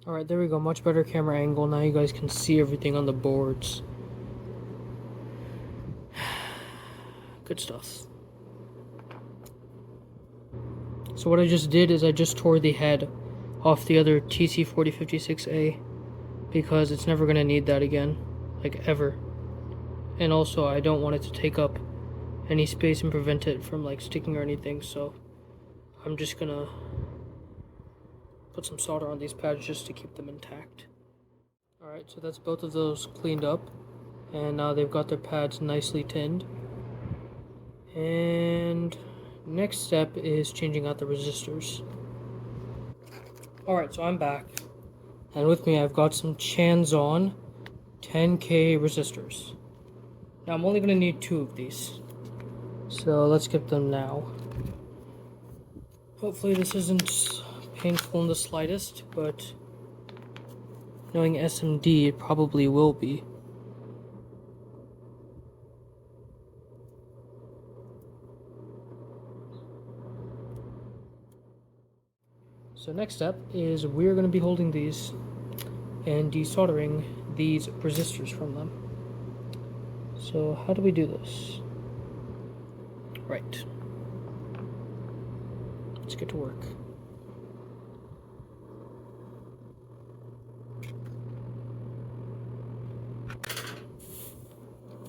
Alright, there we go. Much better camera angle. Now you guys can see everything on the boards. Good stuff. So what I just did is I just tore the head off the other TC4056A because it's never going to need that again. Like, ever. And also, I don't want it to take up any space and prevent it from, like, sticking or anything. So I'm just going to put some solder on these pads just to keep them intact. Alright, so that's both of those cleaned up. And now they've got their pads nicely tinned. And next step is changing out the resistors. Alright, so I'm back. And with me I've got some Chanson 10K resistors. Now I'm only going to need 2 of these. So let's get them now. Hopefully this isn't painful in the slightest, but knowing SMD, it probably will be. So next step is we're going to be holding these and desoldering these resistors from them. So how do we do this? Right. Let's get to work.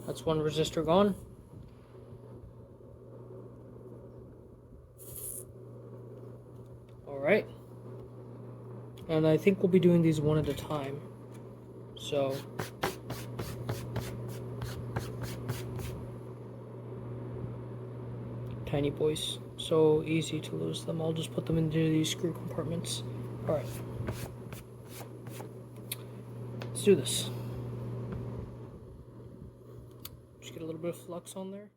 That's one resistor gone. Alright. And I think we'll be doing these one at a time. So tiny boys. So easy to lose them. I'll just put them into these screw compartments. Alright. Let's do this. Just get a little bit of flux on there.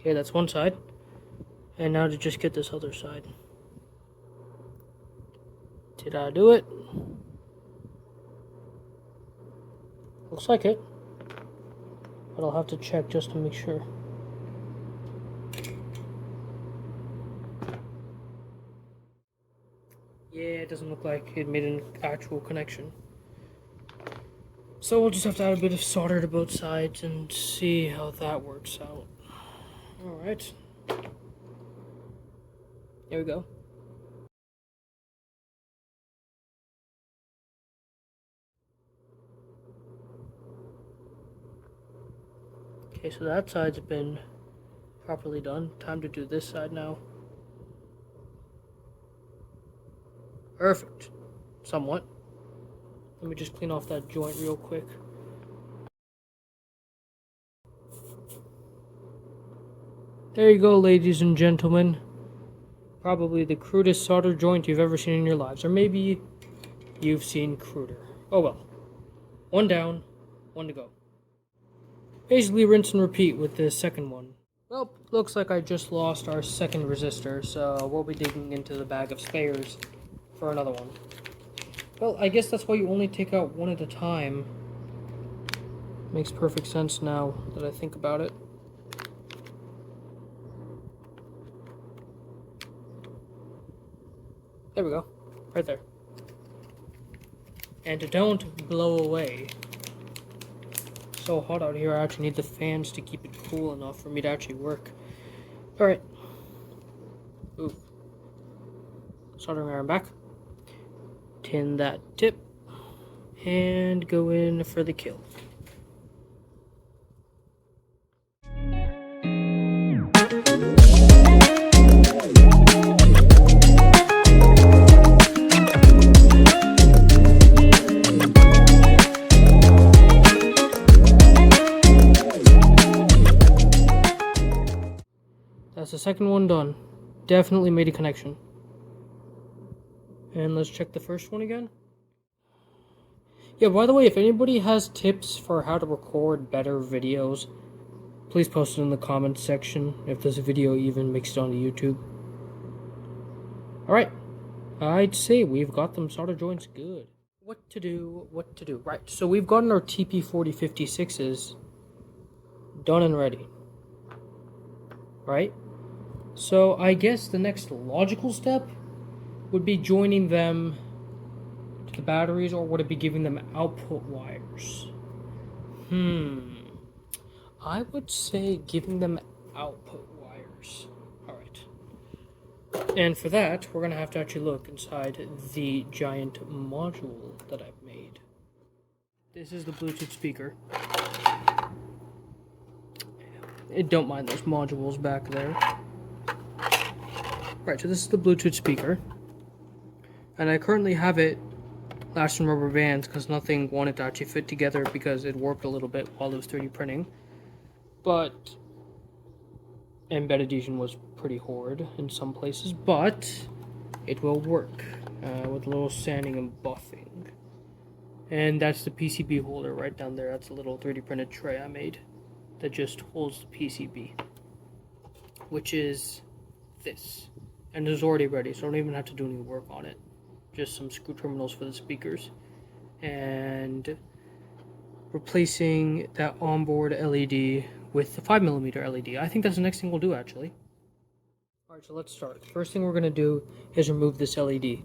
Okay, that's one side. And now to just get this other side. Did I do it? Looks like it. But I'll have to check just to make sure. Yeah, it doesn't look like it made an actual connection. So we'll just have to add a bit of solder to both sides and see how that works out. Alright. There we go. Okay, so that side's been properly done. Time to do this side now. Perfect. Somewhat. Let me just clean off that joint real quick. There you go, ladies and gentlemen. Probably the crudest solder joint you've ever seen in your lives. Or maybe you've seen cruder. Oh well. One down, one to go. Basically rinse and repeat with the second one. Well, looks like I just lost our second resistor, so we'll be digging into the bag of spares for another one. Well, I guess that's why you only take out one at a time. Makes perfect sense now that I think about it. There we go. Right there. And don't blow away. So hot out here, I actually need the fans to keep it cool enough for me to actually work. Alright. Ooh. Soldering iron back. Tin that tip. And go in for the kill. That's the second one done. Definitely made a connection. And let's check the first one again. Yeah, by the way, if anybody has tips for how to record better videos, please post it in the comments section if this video even makes it onto YouTube. Alright, I'd say we've got them solder joints good. What to do? Right, so we've gotten our TP4056s done and ready. Right? So I guess the next logical step would be joining them to the batteries, or would it be giving them output wires? I would say giving them output wires. Alright. And for that, we're going to have to actually look inside the giant module that I've made. This is the Bluetooth speaker. Don't mind those modules back there. Right, so this is the Bluetooth speaker. And I currently have it latched in rubber bands because nothing wanted to actually fit together because it warped a little bit while it was 3D printing. But embedded adhesion was pretty horrid in some places, but it will work with a little sanding and buffing. And that's the PCB holder right down there. That's a little 3D printed tray I made that just holds the PCB, which is this. And it's already ready, so I don't even have to do any work on it. Just some screw terminals for the speakers. And replacing that onboard LED with the 5mm LED. I think that's the next thing we'll do, actually. Alright, so let's start. The first thing we're going to do is remove this LED.